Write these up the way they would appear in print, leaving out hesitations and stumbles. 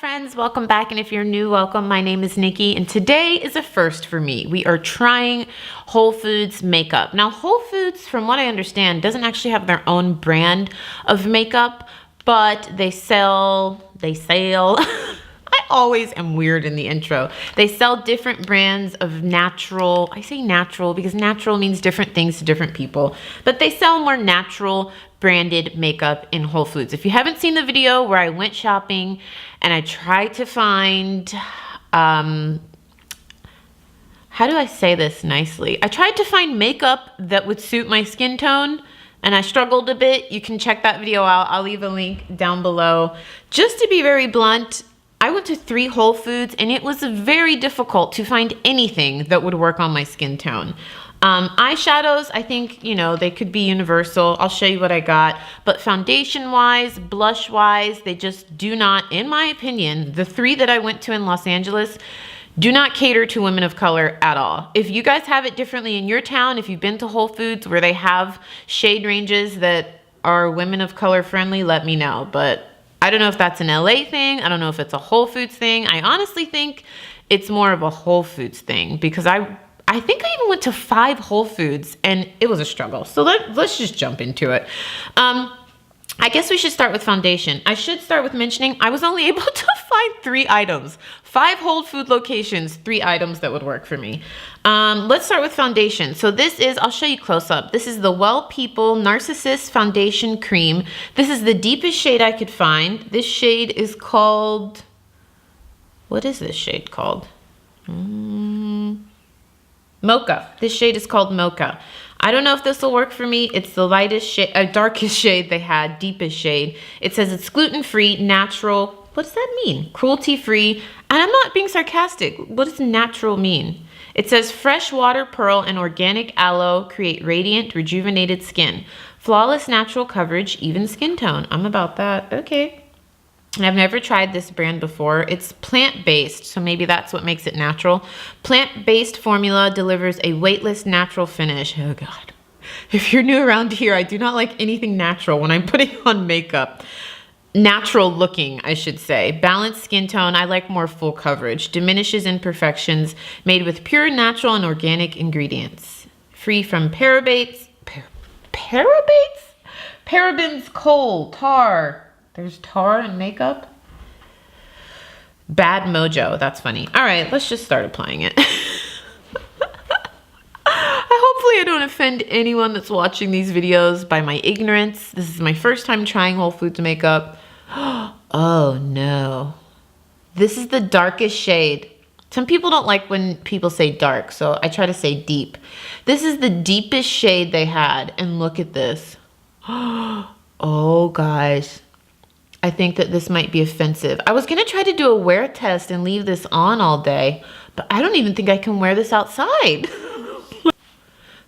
Friends, welcome back, and if you're new, welcome. My name is Nikki, and today is a first for me. We are trying Whole Foods makeup. Now, Whole Foods, from what I understand, doesn't actually have their own brand of makeup, but they sell I always am weird in the intro. They sell different brands of natural, I say natural because natural means different things to different people, but they sell more natural branded makeup in Whole Foods. If you haven't seen the video where I went shopping and I tried to find, how do I say this nicely? I tried to find makeup that would suit my skin tone, and I struggled a bit. You can check that video out. I'll leave a link down below. Just to be very blunt, I went to 3 Whole Foods and it was very difficult to find anything that would work on my skin tone. Eyeshadows, I think, you know, they could be universal. I'll show you what I got. But foundation-wise, blush-wise, they just do not, in my opinion, the 3 that I went to in Los Angeles do not cater to women of color at all. If you guys have it differently in your town, if you've been to Whole Foods where they have shade ranges that are women of color friendly, let me know. But I don't know if that's an LA thing. I don't know if it's a Whole Foods thing. I honestly think it's more of a Whole Foods thing because I think I even went to 5 Whole Foods and it was a struggle. So let's just jump into it. I guess we should start with foundation. I should start with mentioning I was only able to find 3 items. 5 Whole Food locations, 3 items that would work for me. Let's start with foundation. So this is, I'll show you close up. This is the Well People Narcissist Foundation Cream. This is the deepest shade I could find. This shade is called, what is this shade called? Mocha. This shade is called Mocha. I don't know if this will work for me. It's the lightest shade, darkest shade they had, deepest shade. It says it's gluten-free, natural. What does that mean? Cruelty-free. And I'm not being sarcastic. What does natural mean? It says fresh water pearl and organic aloe create radiant, rejuvenated skin. Flawless natural coverage, even skin tone. I'm about that. Okay. And I've never tried this brand before. It's plant-based, so maybe that's what makes it natural. Plant-based formula delivers a weightless, natural finish. Oh God. If you're new around here, I do not like anything natural when I'm putting on makeup. Natural looking, I should say. Balanced skin tone. I like more full coverage. Diminishes imperfections. Made with pure, natural, and organic ingredients. Free from parabens, coal, tar. There's tar in makeup. Bad mojo. That's funny. All right, let's just start applying it. Hopefully I don't offend anyone that's watching these videos by my ignorance. This is my first time trying Whole Foods makeup. Oh no. This is the darkest shade. Some people don't like when people say dark, so I try to say deep. This is the deepest shade they had, and look at this. Oh guys. I think that this might be offensive. I was gonna try to do a wear test and leave this on all day, but I don't even think I can wear this outside.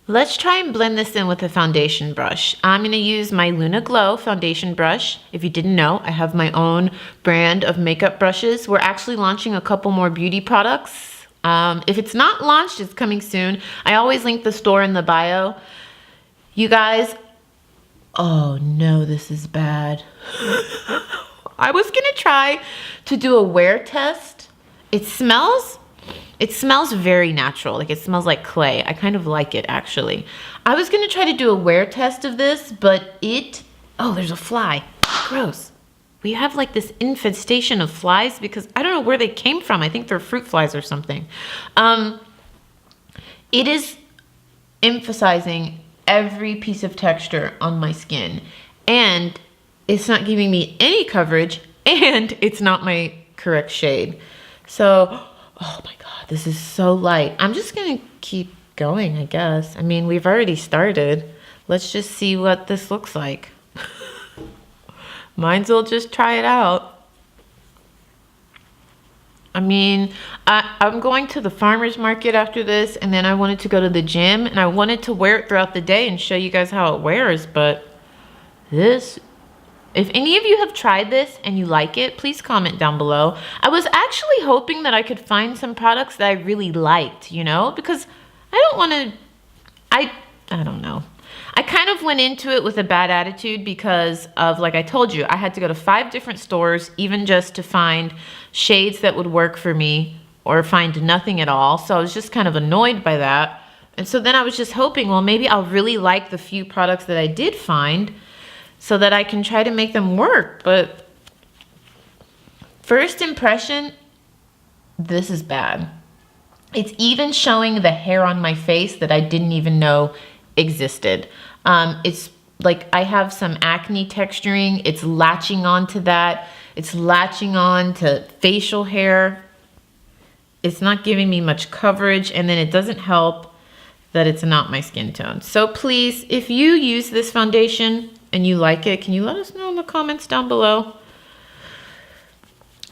Let's try and blend this in with a foundation brush. I'm gonna use my Luna Glow foundation brush. If you didn't know, I have my own brand of makeup brushes. We're actually launching a couple more beauty products. If it's not launched, it's coming soon. I always link the store in the bio. You guys, oh no, this is bad. I was gonna try to do a wear test. It smells very natural. Like it smells like clay. I kind of like it actually. I was gonna try to do a wear test of this, but oh, there's a fly. Gross. We have like this infestation of flies because I don't know where they came from. I think they're fruit flies or something. It is emphasizing every piece of texture on my skin, and it's not giving me any coverage, and it's not my correct shade. So, oh my God, this is so light. I'm just gonna keep going, I guess. I mean, we've already started. Let's just see what this looks like. Might as well just try it out. I mean, I'm going to the farmer's market after this, and then I wanted to go to the gym, and I wanted to wear it throughout the day and show you guys how it wears, but this, if any of you have tried this and you like it, please comment down below. I was actually hoping that I could find some products that I really liked, you know, because I don't want to, I don't know. I kind of went into it with a bad attitude because of, like I told you, I had to go to 5 different stores even just to find shades that would work for me or find nothing at all. So I was just kind of annoyed by that. And so then I was just hoping, well, maybe I'll really like the few products that I did find so that I can try to make them work. But first impression, this is bad. It's even showing the hair on my face that I didn't even know existed. It's like I have some acne texturing. It's latching onto that. It's latching on to facial hair. It's not giving me much coverage, and then it doesn't help that it's not my skin tone. So please, if you use this foundation and you like it, can you let us know in the comments down below?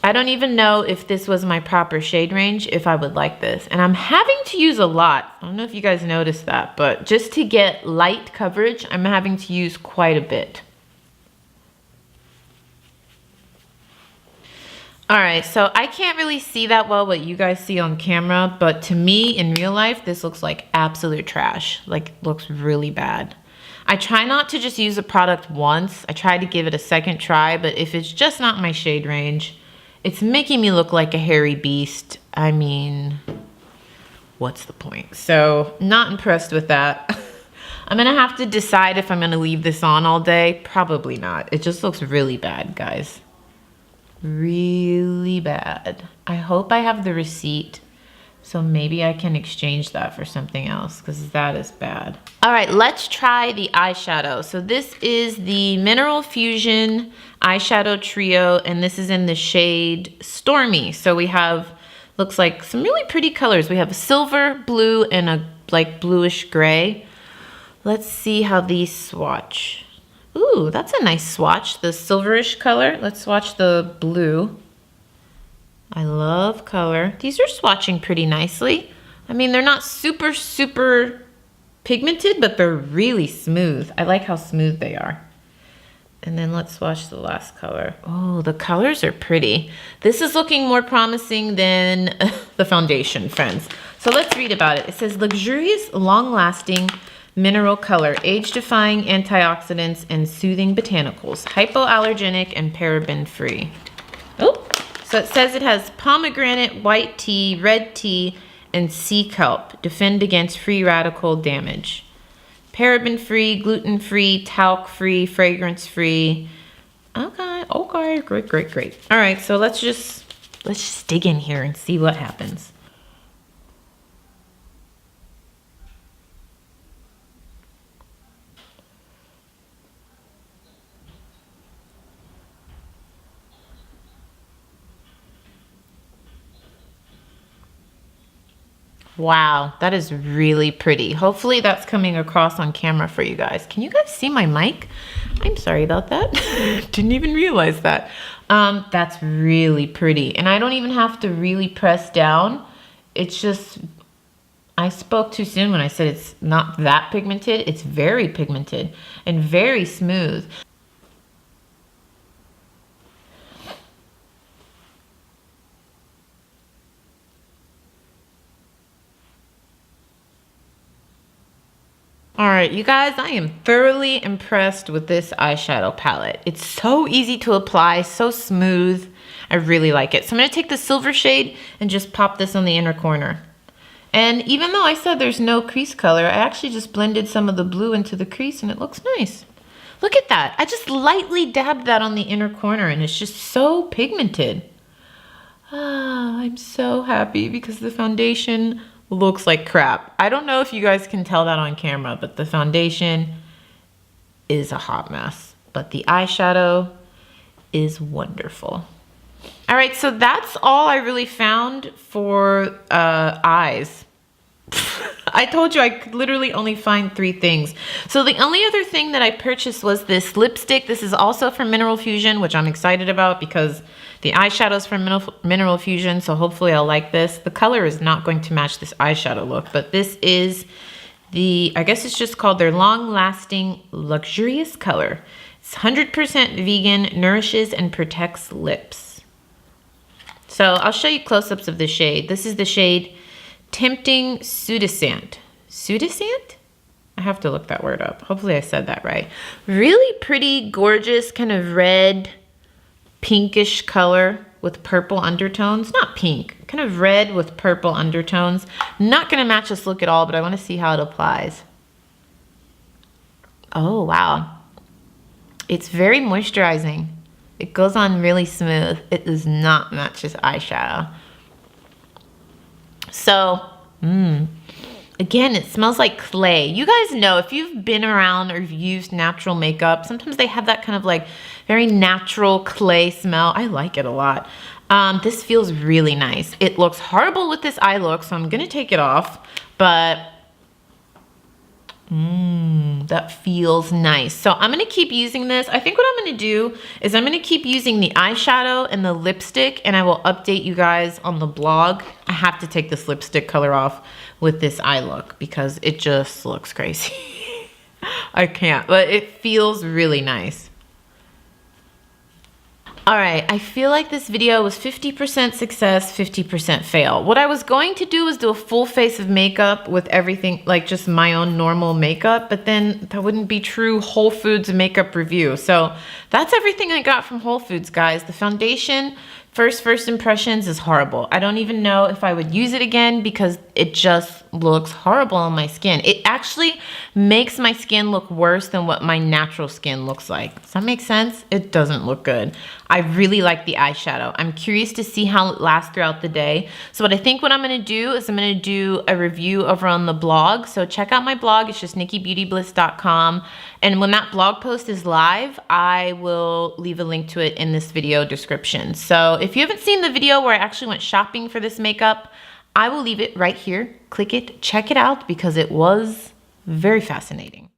I don't even know if this was my proper shade range, if I would like this. And I'm having to use a lot. I don't know if you guys noticed that, but just to get light coverage, I'm having to use quite a bit. All right, so I can't really see that well what you guys see on camera, but to me in real life, this looks like absolute trash. Like, looks really bad. I try not to just use a product once. I try to give it a second try, but if it's just not my shade range, it's making me look like a hairy beast. I mean, what's the point? So, not impressed with that. I'm gonna have to decide if I'm gonna leave this on all day. Probably not. It just looks really bad, guys. Really bad. I hope I have the receipt, so maybe I can exchange that for something else, because that is bad. All right, let's try the eyeshadow. So this is the Mineral Fusion eyeshadow trio, and this is in the shade Stormy. So we have, looks like some really pretty colors. We have a silver, blue, and a like bluish gray. Let's see how these swatch. Ooh, that's a nice swatch, the silverish color. Let's swatch the blue. I love color. These are swatching pretty nicely. I mean, they're not super, super pigmented, but they're really smooth. I like how smooth they are. And then let's swatch the last color. Oh, the colors are pretty. This is looking more promising than the foundation, friends. So let's read about it. It says, luxurious, long-lasting mineral color, age-defying antioxidants and soothing botanicals, hypoallergenic and paraben-free. Oh, so it says it has pomegranate, white tea, red tea, and sea kelp. Defend against free radical damage. Paraben-free, gluten-free, talc-free, fragrance-free. Okay, great. All right, so let's just dig in here and see what happens. Wow, that is really pretty. Hopefully that's coming across on camera for you guys. Can you guys see my mic? I'm sorry about that. Didn't even realize that. That's really pretty. And I don't even have to really press down. It's just, I spoke too soon when I said it's not that pigmented. It's very pigmented and very smooth. All right, you guys, I am thoroughly impressed with this eyeshadow palette. It's so easy to apply, so smooth. I really like it. So I'm gonna take the silver shade and just pop this on the inner corner. And even though I said there's no crease color, I actually just blended some of the blue into the crease and it looks nice. Look at that. I just lightly dabbed that on the inner corner and it's just so pigmented. Ah, I'm so happy because the foundation looks like crap. I don't know if you guys can tell that on camera, but the foundation is a hot mess. But the eyeshadow is wonderful. All right, so that's all I really found for eyes. I told you I could literally only find 3 things. So the only other thing that I purchased was this lipstick. This is also from Mineral Fusion, which I'm excited about because the eyeshadow's from Mineral Fusion, so hopefully I'll like this. The color is not going to match this eyeshadow look, but this is the, I guess it's just called their long-lasting luxurious color. It's 100% vegan, nourishes and protects lips. So I'll show you close-ups of the shade. This is the shade Tempting Pseudosant. Pseudosant? I have to look that word up. Hopefully I said that right. Really pretty, gorgeous, kind of red, pinkish color with purple undertones. Not pink, kind of red with purple undertones. Not gonna match this look at all, but I wanna see how it applies. Oh, wow. It's very moisturizing. It goes on really smooth. It does not match this eyeshadow. So, again, it smells like clay. You guys know, if you've been around or you've used natural makeup, sometimes they have that kind of like very natural clay smell. I like it a lot. This feels really nice. It looks horrible with this eye look, so I'm gonna take it off, but that feels nice. So I'm gonna keep using this. I think what I'm gonna do is I'm gonna keep using the eyeshadow and the lipstick, and I will update you guys on the blog. I have to take this lipstick color off with this eye look because it just looks crazy. I can't, but it feels really nice. All right, I feel like this video was 50% success, 50% fail. What I was going to do was do a full face of makeup with everything, like just my own normal makeup, but then that wouldn't be true Whole Foods makeup review. So that's everything I got from Whole Foods, guys. The foundation, first impressions is horrible. I don't even know if I would use it again because it just looks horrible on my skin. It actually makes my skin look worse than what my natural skin looks like. Does that make sense? It doesn't look good. I really like the eyeshadow. I'm curious to see how it lasts throughout the day. So what I'm gonna do is I'm gonna do a review over on the blog. So check out my blog, it's just NikkiBeautybliss.com. And when that blog post is live, I will leave a link to it in this video description. So if you haven't seen the video where I actually went shopping for this makeup, I will leave it right here. Click it, check it out because it was very fascinating.